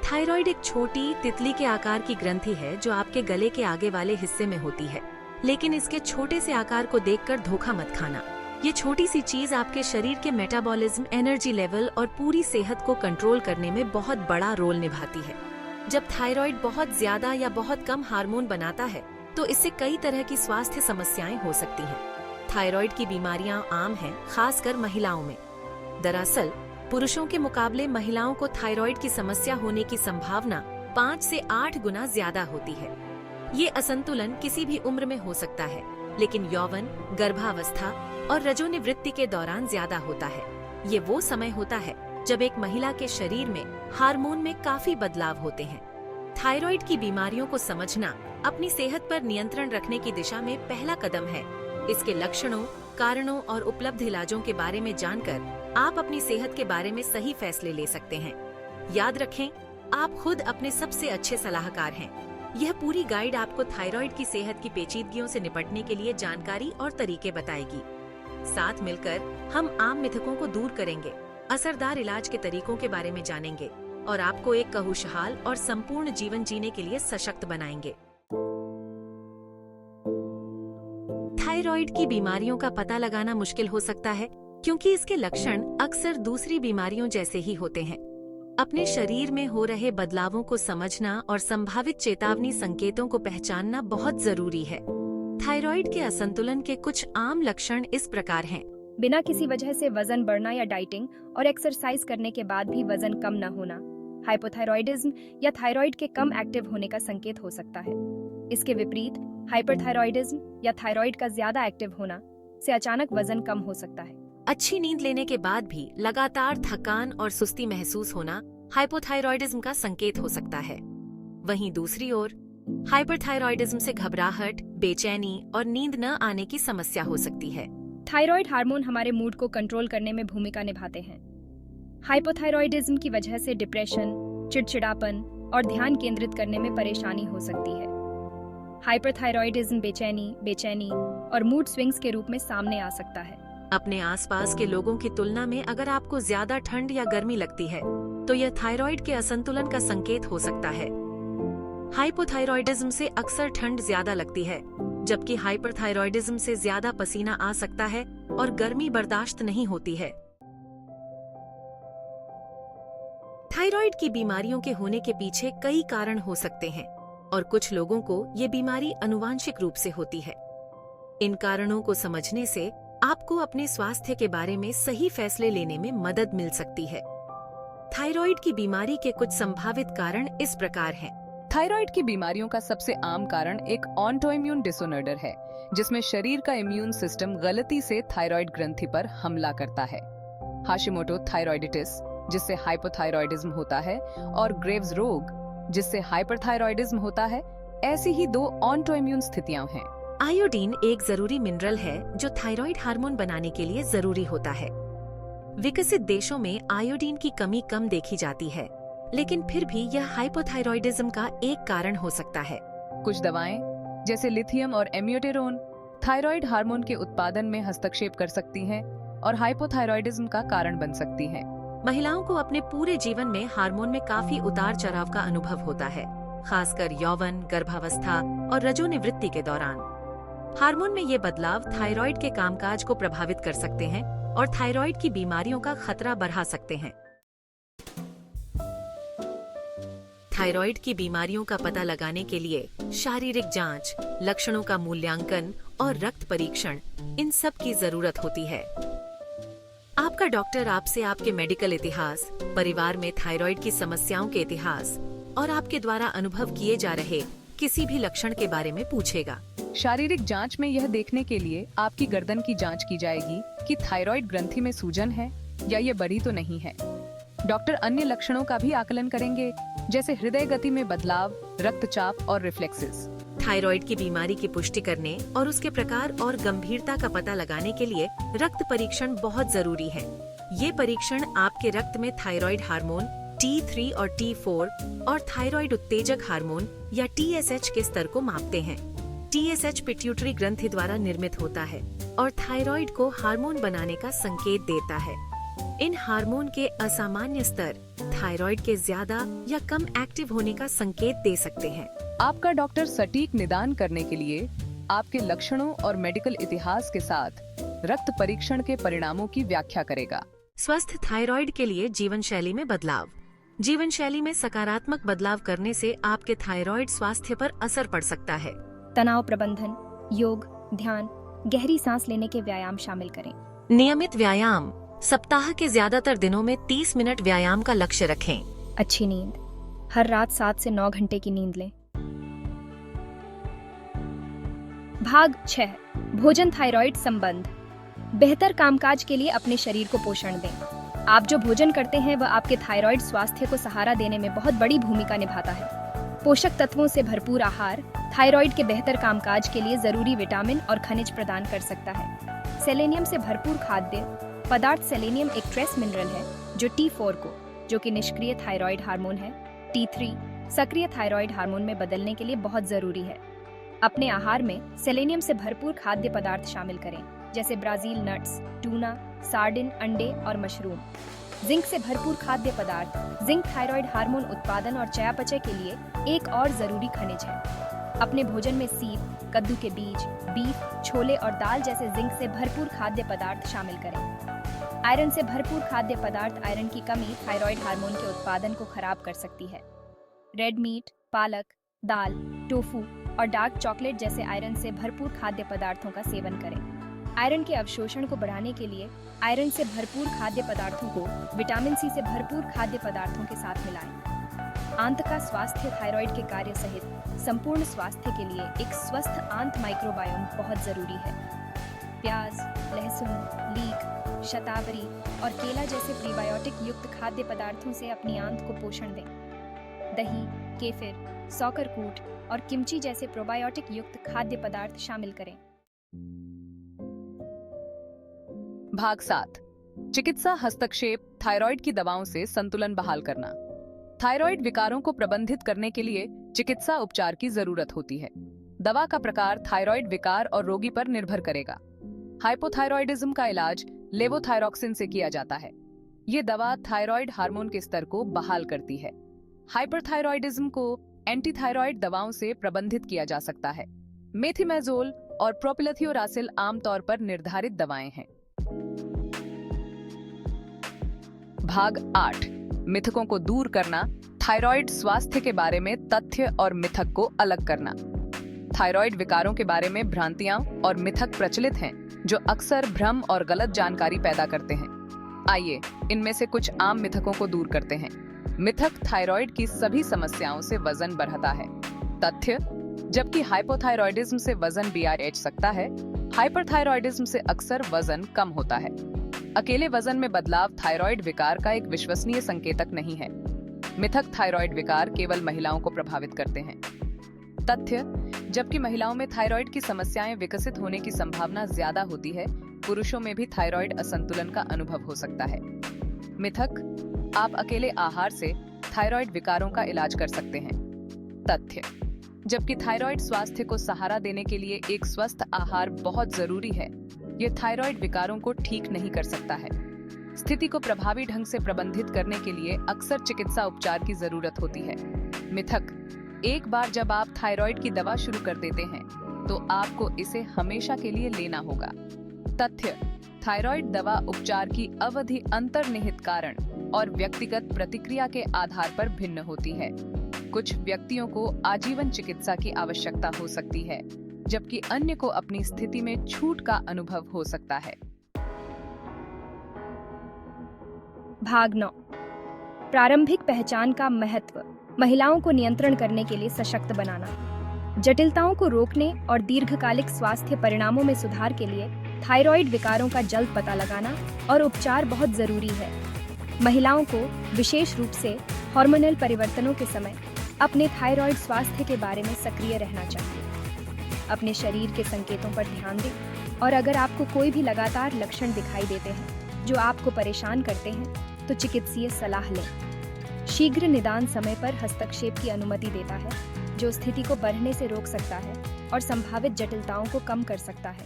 Thyroid एक छोटी तितली के आकार की ग्रंथि है जो आपके गले के आगे वाले हिस्से में होती है। लेकिन इसके छोटे से आकार को देखकर धोखा मत खाना। ये छोटी सी चीज आपके शरीर के मेटाबॉलिज्म, एनर्जी लेवल और पूरी सेहत को कंट्रोल करने में बहुत बड़ा रोल निभाती है। जब थायराइड बहुत ज्यादा या बहुत कम हार्मोन बनाता है तो इससे कई तरह की स्वास्थ्य समस्याएं हो सकती हैं। थायराइड की बीमारियां आम हैं, खासकर महिलाओं में। दरअसल पुरुषों के मुकाबले महिलाओं को थायराइड की समस्या होने की संभावना 5 से 8 गुना ज्यादा होती है। ये असंतुलन किसी भी उम्र में हो सकता है, लेकिन यौवन, गर्भावस्था और रजोनिवृत्ति के दौरान ज्यादा होता है। ये वो समय होता है जब एक महिला के शरीर में हार्मोन में काफी बदलाव होते हैं। थायराइड की बीमारियों को समझना अपनी सेहत पर नियंत्रण रखने की दिशा में पहला कदम है। इसके लक्षणों, कारणों और उपलब्ध इलाजों के बारे में जानकर आप अपनी सेहत के बारे में सही फैसले ले सकते हैं। याद रखें, आप खुद अपने सबसे अच्छे सलाहकार हैं। यह पूरी गाइड आपको थायराइड की सेहत की पेचीदगियों से निपटने के लिए जानकारी और तरीके बताएगी। साथ मिलकर हम आम मिथकों को दूर करेंगे, असरदार इलाज के तरीकों के बारे में जानेंगे और आपको एक खुशहाल और संपूर्ण जीवन जीने के लिए सशक्त बनाएंगे। थायराइड की बीमारियों का पता लगाना मुश्किल हो सकता है क्योंकि इसके लक्षण अक्सर दूसरी बीमारियों जैसे ही होते हैं। अपने शरीर में हो रहे बदलावों को समझना और संभावित चेतावनी संकेतों को पहचानना बहुत जरूरी है। थायराइड के असंतुलन के कुछ आम लक्षण इस प्रकार हैं। बिना किसी वजह से वजन बढ़ना या डाइटिंग और एक्सरसाइज करने के बाद भी वजन कम न होना हाइपोथायरॉयडिज्म या थायराइड के कम एक्टिव होने का संकेत हो सकता है। इसके विपरीत हाइपरथायरॉयडिज्म या थायराइड का ज्यादा एक्टिव होना से अचानक वजन कम हो सकता है। अच्छी नींद लेने के बाद भी लगातार थकान और सुस्ती महसूस होना हाइपोथायरॉयडिज्म का संकेत हो सकता है। वहीं दूसरी ओर हाइपरथायरॉयडिज्म से घबराहट, बेचैनी और नींद न आने की समस्या हो सकती है। थायराइड हार्मोन हमारे मूड को कंट्रोल करने में भूमिका निभाते हैं। हाइपोथायरॉयडिज्म की वजह से डिप्रेशन, चिड़चिड़ापन और ध्यान केंद्रित करने में परेशानी हो सकती है। हाइपरथायरॉयडिज्म बेचैनी और मूड स्विंग्स के रूप में सामने आ सकता है। अपने आसपास के लोगों की तुलना में अगर आपको ज्यादा ठंड या गर्मी लगती है तो यह थायराइड के असंतुलन का संकेत हो सकता है। हाइपोथायरॉयडिज्म से अक्सर ठंड ज्यादा लगती है, जबकि हाइपरथायरॉयडिज्म से ज्यादा पसीना आ सकता है और गर्मी बर्दाश्त नहीं होती है। थायराइड की बीमारियों के होने के पीछे कई कारण हो सकते हैं और कुछ लोगों को ये बीमारी आनुवांशिक रूप से होती है। इन कारणों को समझने से आपको अपने स्वास्थ्य के बारे में सही फैसले लेने में मदद मिल सकती है। थायराइड की बीमारी के कुछ संभावित कारण इस प्रकार हैं। थायराइड की बीमारियों का सबसे आम कारण एक ऑटोइम्यून डिसऑर्डर है, जिसमें शरीर का इम्यून सिस्टम गलती से थायराइड ग्रंथि पर हमला करता है। हाशिमोटो थायराइडिटिस, जिससे हाइपोथायरॉयडिज्म होता है, और ग्रेव्स रोग, जिससे हाइपरथायरॉयडिज्म होता है, ऐसी ही 2 ऑटोइम्यून स्थितियां हैं। आयोडीन एक जरूरी मिनरल है जो थायराइड हार्मोन बनाने के लिए जरूरी होता है। विकसित देशों में आयोडीन की कमी कम देखी जाती है, लेकिन फिर भी यह हाइपोथायरॉयडिज्म का एक कारण हो सकता है। कुछ दवाएं जैसे लिथियम और एम्यूटेरोन थायराइड हार्मोन के उत्पादन में हस्तक्षेप कर सकती हैं और हाइपोथायरॉयडिज्म का कारण बन सकती हैं। महिलाओं को अपने पूरे जीवन में हार्मोन में काफी उतार चढ़ाव का अनुभव होता है, खासकर यौवन, गर्भावस्था और रजोनिवृत्ति के दौरान। हार्मोन में ये बदलाव थायराइड के कामकाज को प्रभावित कर सकते हैं और थायराइड की बीमारियों का खतरा बढ़ा सकते हैं। थायराइड की बीमारियों का पता लगाने के लिए शारीरिक जांच, लक्षणों का मूल्यांकन और रक्त परीक्षण, इन सब की जरूरत होती है। आपका डॉक्टर आपसे आपके मेडिकल इतिहास, परिवार में थायराइड की समस्याओं के इतिहास और आपके द्वारा अनुभव किए जा रहे किसी भी लक्षण के बारे में पूछेगा। शारीरिक जांच में यह देखने के लिए आपकी गर्दन की जांच की जाएगी कि थायराइड ग्रंथि में सूजन है या ये बड़ी तो नहीं है। डॉक्टर अन्य लक्षणों का भी आकलन करेंगे, जैसे हृदय गति में बदलाव, रक्तचाप और रिफ्लेक्सेस। थायराइड की बीमारी की पुष्टि करने और उसके प्रकार और गंभीरता का पता लगाने के लिए रक्त परीक्षण बहुत जरूरी है। ये परीक्षण आपके रक्त में थायराइड हार्मोन T3 और T4 और थायराइड उत्तेजक हार्मोन या TSH के स्तर को मापते हैं। TSH पिट्यूटरी ग्रंथि द्वारा निर्मित होता है और थायराइड को हार्मोन बनाने का संकेत देता है। इन हार्मोन के असामान्य स्तर थायराइड के ज्यादा या कम एक्टिव होने का संकेत दे सकते हैं। आपका डॉक्टर सटीक निदान करने के लिए आपके लक्षणों और मेडिकल इतिहास के साथ रक्त परीक्षण के परिणामों की व्याख्या करेगा। स्वस्थ थायराइड के लिए जीवन शैली में बदलाव। जीवन शैली में सकारात्मक बदलाव करने से आपके थायराइड स्वास्थ्य पर असर पड़ सकता है। तनाव प्रबंधन, योग, ध्यान, गहरी सांस लेने के व्यायाम शामिल करें। नियमित व्यायाम, सप्ताह के ज्यादातर दिनों में 30 मिनट व्यायाम का लक्ष्य रखें। अच्छी नींद, हर रात 7 से 9 घंटे की नींद लें। भाग 6, भोजन थायराइड संबंध। बेहतर कामकाज के लिए अपने शरीर को पोषण दें। आप जो भोजन करते हैं वह आपके थायराइड स्वास्थ्य को सहारा देने में बहुत बड़ी भूमिका निभाता है। पोषक तत्वों से भरपूर आहार थायराइड के बेहतर कामकाज के लिए जरूरी विटामिन और खनिज प्रदान कर सकता है। सेलेनियम से भरपूर खाद्य पदार्थ। सेलेनियम एक ट्रेस मिनरल है जो T4 को, जो कि निष्क्रिय थायराइड हार्मोन है, T3 सक्रिय थायराइड हार्मोन में बदलने के लिए बहुत जरूरी है। अपने आहार में सेलेनियम से भरपूर खाद्य पदार्थ शामिल करें, जैसे ब्राजील नट्स, टूना, सार्डिन, अंडे और मशरूम। जिंक से भरपूर खाद्य पदार्थ। जिंक थायराइड हार्मोन उत्पादन और चयापचय के लिए एक और जरूरी खनिज है। अपने भोजन में सीप, कद्दू के बीज, बीफ, छोले और दाल जैसे जिंक से भरपूर खाद्य पदार्थ शामिल करें। आयरन से भरपूर खाद्य पदार्थ। आयरन की कमी थायराइड हार्मोन के उत्पादन को खराब कर सकती है। रेड मीट, पालक, दाल, टोफू और डार्क चॉकलेट जैसे आयरन से भरपूर खाद्य पदार्थों का सेवन करें। आयरन के अवशोषण को बढ़ाने के लिए आयरन से भरपूर खाद्य पदार्थों को विटामिन सी से भरपूर खाद्य पदार्थों के साथ मिलाएं। आंत का स्वास्थ्य थायराइड के कार्य सहित संपूर्ण स्वास्थ्य के लिए एक स्वस्थ आंत माइक्रोबायोम बहुत जरूरी है। प्याज, लहसुन, लीक, शतावरी और केला जैसे प्रीबायोटिक युक्त खाद्य पदार्थों से अपनी आंत को पोषण दें। दही, केफिर, सौकरकूट और किमची जैसे प्रोबायोटिक युक्त खाद्य पदार्थ शामिल करें। भाग 7, चिकित्सा हस्तक्षेप थायराइड की दवाओं से संतुलन बहाल करना। थायराइड विकारों को प्रबंधित करने के लिए चिकित्सा उपचार की जरूरत होती है। दवा का प्रकार थायराइड विकार और रोगी पर निर्भर करेगा। हाइपोथायरॉयडिज्म का इलाज लेवोथायरॉक्सिन से किया जाता है। ये दवा थायराइड हार्मोन के स्तर को बहाल करती है। हाइपरथायरॉयडिज्म को एंटीथायराइड दवाओं से प्रबंधित किया जा सकता है। मेथिमेजोल और प्रोपिलथियोरासिल आमतौर पर निर्धारित दवाएं हैं। भाग 8, मिथकों को दूर करना। थायराइड स्वास्थ्य के बारे में तथ्य और मिथक को अलग करना। थायराइड विकारों के बारे में भ्रांतियां और मिथक प्रचलित हैं जो अक्सर भ्रम और गलत जानकारी पैदा करते हैं। आइए इनमें से कुछ आम मिथकों को दूर करते हैं। मिथक थायराइड की सभी समस्याओं से वजन बढ़ता है। तथ्य, जबकि हाइपोथायरॉयडिज्म से वजन बढ़ सकता है, हाइपरथायरॉयडिज्म से अक्सर वजन कम होता है। अकेले वजन में बदलाव थायराइड विकार का एक विश्वसनीय संकेतक नहीं है। मिथक, थायराइड विकार केवल महिलाओं को प्रभावित करते हैं। तथ्य, जबकि महिलाओं में थायराइड की समस्याएं विकसित होने की संभावना ज्यादा होती है, पुरुषों में भी थायराइड असंतुलन का अनुभव हो सकता है। मिथक, आप अकेले आहार से थायराइड विकारों का इलाज कर सकते हैं। तथ्य, जबकि थायराइड स्वास्थ्य को सहारा देने के लिए एक स्वस्थ आहार बहुत जरूरी है, यह थायराइड विकारों को ठीक नहीं कर सकता है। स्थिति को प्रभावी ढंग से प्रबंधित करने के लिए अक्सर चिकित्सा उपचार की जरूरत होती है। मिथक, एक बार जब आप थायराइड की दवा शुरू कर देते हैं तो आपको इसे हमेशा के लिए लेना होगा। तथ्य, थायराइड दवा उपचार की अवधि अंतर्निहित कारण और व्यक्तिगत प्रतिक्रिया के आधार पर भिन्न होती है। कुछ व्यक्तियों को आजीवन चिकित्सा की आवश्यकता हो सकती है, जबकि अन्य को अपनी स्थिति में छूट का अनुभव हो सकता है। भाग 9, प्रारंभिक पहचान का महत्व। महिलाओं को नियंत्रण करने के लिए सशक्त बनाना। जटिलताओं को रोकने और दीर्घकालिक स्वास्थ्य परिणामों में सुधार के लिए थायराइड विकारों का जल्द पता लगाना और उपचार बहुत जरूरी है। महिलाओं को विशेष रूप से हार्मोनल परिवर्तनों के समय अपने थायराइड स्वास्थ्य के बारे में सक्रिय रहना चाहिए। अपने शरीर के संकेतों पर ध्यान दें और अगर आपको कोई भी लगातार लक्षण दिखाई देते हैं जो आपको परेशान करते हैं तो चिकित्सीय सलाह लें। शीघ्र निदान समय पर हस्तक्षेप की अनुमति देता है, जो स्थिति को बढ़ने से रोक सकता है और संभावित जटिलताओं को कम कर सकता है।